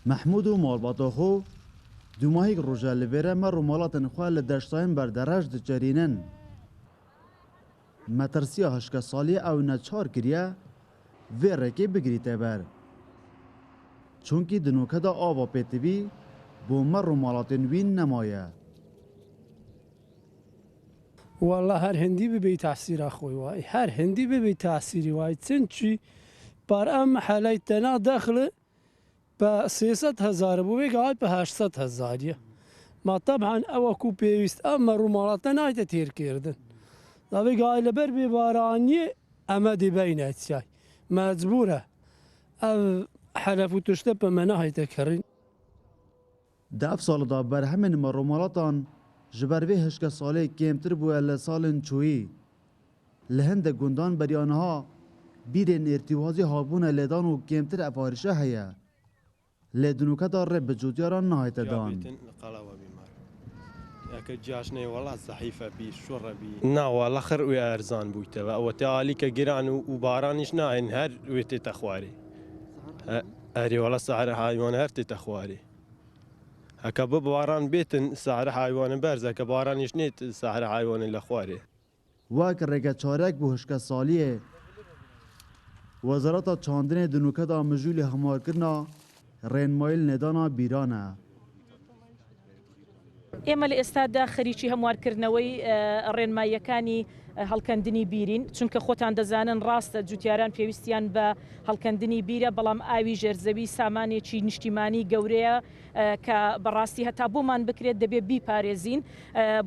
محمود و مالباتا خو دو ماهی روژه لبیره ما رو مالاتن خواه لدشتاین بردرش دچرینن. مترسیا هشکا سالی او نچار کریه وی رکی بگریته بر. چونکی دنوکه دا آوا پیتوی بو ما رو مالاتن وین نمایه. والله هر هندی ببی تاثیر اخوی وای هر هندی ببی تاثیری وای چنچی بر ام حالی تنا داخل با 300,000 بوی قاعد به 800,000 ما طبعا اوكو بيست اما رومالات نايت تير كيردن دابي قايل بر بباراني اما دي بينات شاي مجبوره او حلفو تشتب مناهي تكرين دف سال دا بر همین مرومالاتان جبر وی هشکا سالی کمتر بوه لسالن چویی. لهند گندان بریانها بیرین ارتوازی هابون لیدان و کمتر اپارشه هیا. لیدنوکه دار ره بجودیاران نهایت دان. اك جاشني والله صحيفه بي شر بي نا والله خر ويا ارزان بويته او تعالي كجيران وبارانيش ناين هر ويتي تخواري هري والله سعر حيوان هرتي تخواري هكا بباران بيتن سعر حيوان برزه كبارانيش نيت سعر حيوان الاخواري واک رگه چارک بو هشکا سالیه وزارت چاندن دنوکه دا مجول همار کرنا رینمایل ندانا بیرانه. ئێمە لە ئێستادا خەریکی هەموارکردنەوەی ڕێنماییەکانی هەڵکەندنی بیرین چونکە خۆتان دەزانن ڕاستە جوتیاران پێویستیان بە هەڵکەندنی بیرە بەڵام ئاوی ژێرزەوی سامانێکی نیشتیمانی گەورەیە کە بەڕاستی هەتا بۆمان بکرێت دەبێت بیپارێزین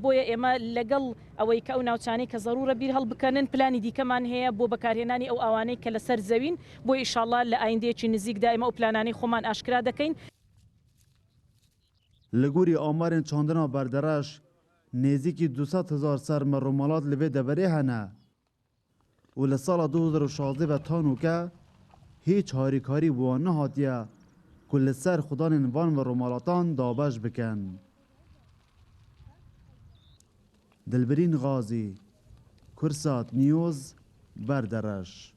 بۆیە ئێمە لەگەڵ ئەوەی کە ئەو ناوچانەی کە زەڕورە بیر هەڵبکەنن پلانی دیکەمان هەیە بۆ بەکارهێنانی ئەو ئەوانەی کە لەسەر زەوین بۆ ئیشاڵڵا لە ئایندەیەکی نزیکدا ئێمە ئەو پلانانەی خۆمان ئاشکرا دەکەین. لگوری آمارین چاندنا بردرش نزدیکی 200,000 سر مرومالات لوی دبری هنه و لسال 2016 و تانوکه هیچ هاریکاری وان نهاتیه کل سر خدان وان مرومالاتان دابش بکن. دلبرین غازی کرسات نیوز بردرش